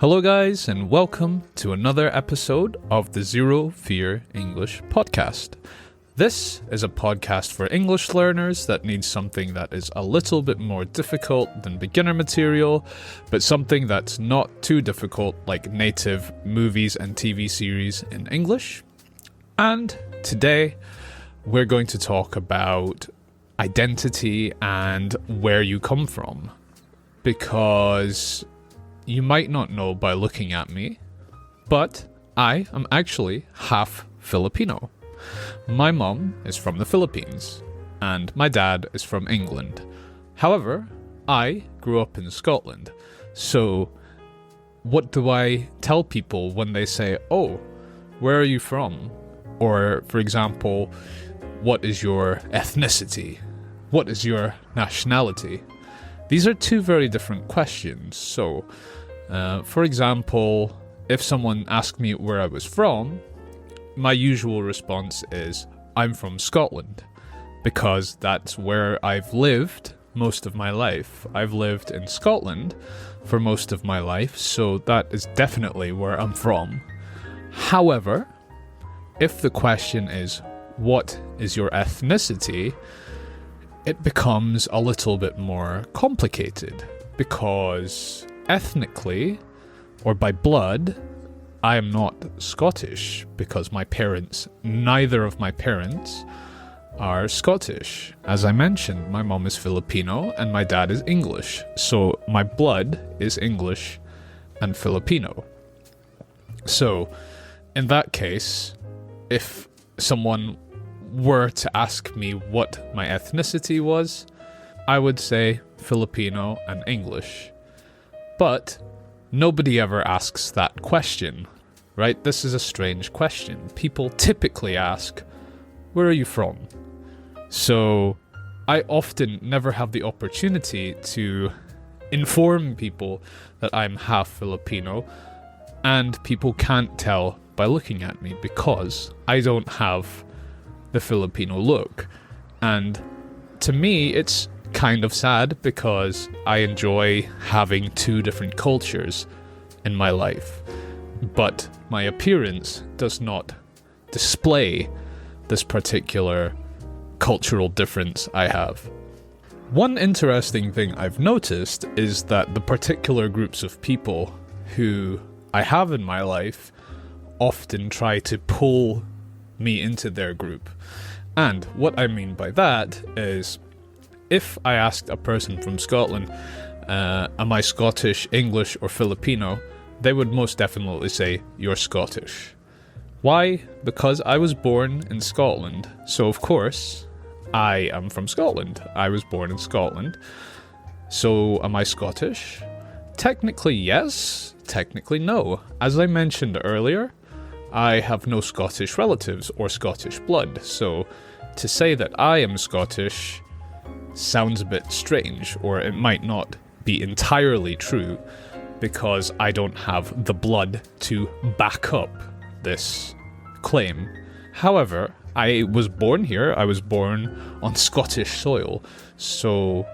Hello guys, and welcome to another episode of the Zero Fear English podcast. This is a podcast for English learners that needs something that is a little bit more difficult than beginner material, but something that's not too difficult like native movies and TV series in English. And today we're going to talk about identity and where you come from, because you might not know by looking at me, but I am actually half Filipino. My mom is from the Philippines, and my dad is from England. However, I grew up in Scotland. So, what do I tell people when they say, "Oh, where are you from?" Or, for example, what is your ethnicity? What is your nationality? These are two very different questions. So, for example, if someone asked me where I was from, my usual response is, I'm from Scotland, because that's where I've lived most of my life. I've lived in Scotland for most of my life, so that is definitely where I'm from. However, if the question is, what is your ethnicity? It becomes a little bit more complicated, because ethnically, or by blood, I am not Scottish, because neither of my parents are Scottish. As I mentioned, my mom is Filipino and my dad is English, so my blood is English and Filipino. So, in that case, if someone were to ask me what my ethnicity was, I would say Filipino and English. But nobody ever asks that question, right? This is a strange question. People typically ask, where are you from? So I often never have the opportunity to inform people that I'm half Filipino, and people can't tell by looking at me because I don't have the Filipino look. And to me, it's kind of sad because I enjoy having two different cultures in my life, but my appearance does not display this particular cultural difference I have. One interesting thing I've noticed is that the particular groups of people who I have in my life often try to pull me into their group. And what I mean by that is, if I asked a person from Scotland, am I Scottish, English, or Filipino, they would most definitely say, you're Scottish. Why? Because I was born in Scotland, so of course, I am from Scotland. I was born in Scotland. So, am I Scottish? Technically, yes. Technically, no. As I mentioned earlier, I have no Scottish relatives or Scottish blood, so to say that I am Scottish sounds a bit strange, or it might not be entirely true, because I don't have the blood to back up this claim. However, I was born here, I was born on Scottish soil, so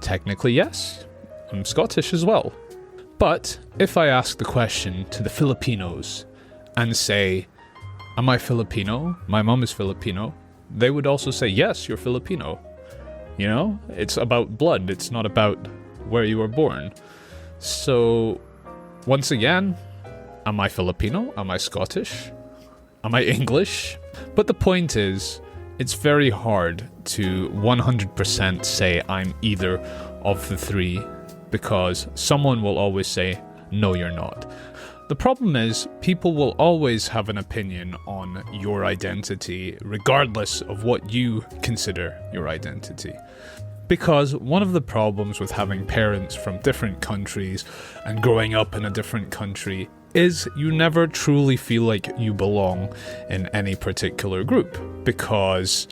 technically yes, I'm Scottish as well. But if I ask the question to the Filipinos and say, am I Filipino? My mom is Filipino. They would also say, yes, you're Filipino. You know, it's about blood. It's not about where you were born. So, once again, am I Filipino? Am I Scottish? Am I English? But the point is, it's very hard to 100% say I'm either of the three, because someone will always say, no, you're not. The problem is, people will always have an opinion on your identity, regardless of what you consider your identity. Because one of the problems with having parents from different countries and growing up in a different country is you never truly feel like you belong in any particular group, because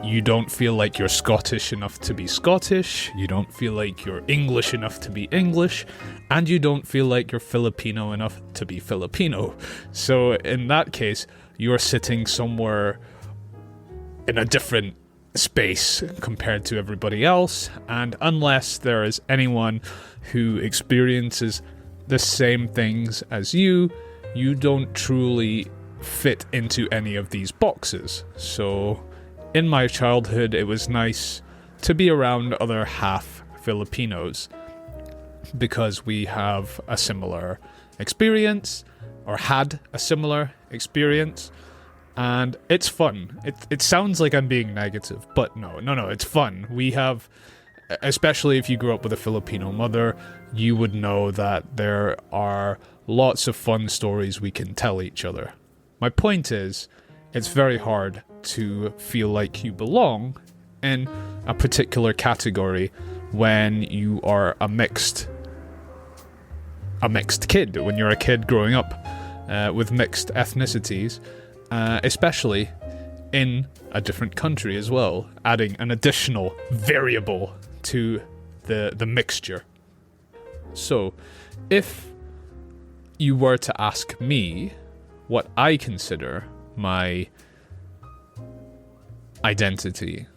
you don't feel like you're Scottish enough to be Scottish, you don't feel like you're English enough to be English, and you don't feel like you're Filipino enough to be Filipino. So in that case, you're sitting somewhere in a different space compared to everybody else, and unless there is anyone who experiences the same things as you don't truly fit into any of these boxes. So in my childhood, it was nice to be around other half Filipinos because we have a similar experience, or had a similar experience, and it's fun. It sounds like I'm being negative, but no, it's fun. We have, especially if you grew up with a Filipino mother, you would know that there are lots of fun stories we can tell each other. My point is, it's very hard to feel like you belong in a particular category when you are a mixed kid, when you're a kid growing up with mixed ethnicities, especially in a different country as well, adding an additional variable to the mixture. So, if you were to ask me what I consider my identity,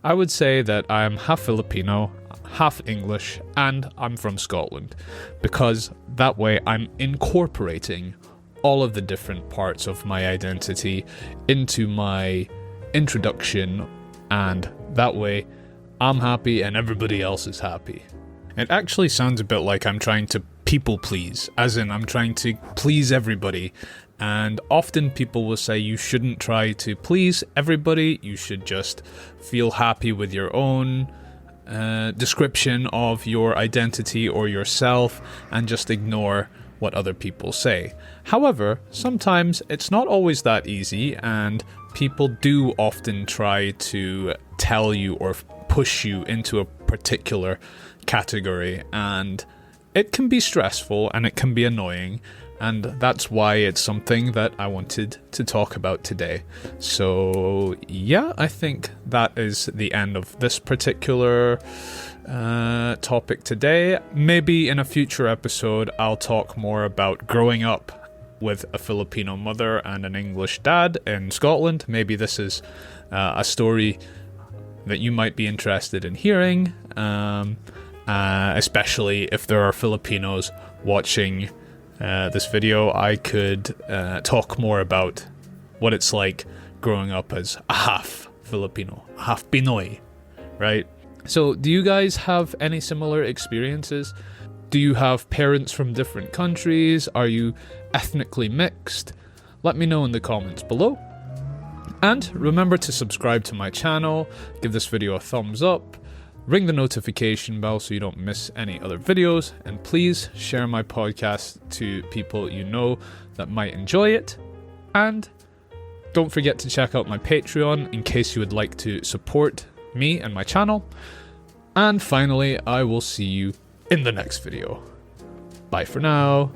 I would say that I'm half Filipino, half English, and I'm from Scotland, because that way I'm incorporating all of the different parts of my identity into my introduction, and that way I'm happy and everybody else is happy. It actually sounds a bit like I'm trying to people please, as in I'm trying to please everybody, and often people will say you shouldn't try to please everybody, you should just feel happy with your own description of your identity or yourself and just ignore what other people say. However, sometimes it's not always that easy, and people do often try to tell you or push you into a particular category, and it can be stressful and it can be annoying, and that's why it's something that I wanted to talk about today. So yeah, I think that is the end of this particular topic today. Maybe in a future episode I'll talk more about growing up with a Filipino mother and an English dad in Scotland. Maybe this is a story that you might be interested in hearing, especially if there are Filipinos watching this video. I could talk more about what it's like growing up as a half Filipino, half Pinoy, right? So do you guys have any similar experiences? Do you have parents from different countries? Are you ethnically mixed? Let me know in the comments below. And remember to subscribe to my channel, give this video a thumbs up, ring the notification bell so you don't miss any other videos, and please share my podcast to people you know that might enjoy it. And don't forget to check out my Patreon in case you would like to support me and my channel. And finally, I will see you in the next video. Bye for now.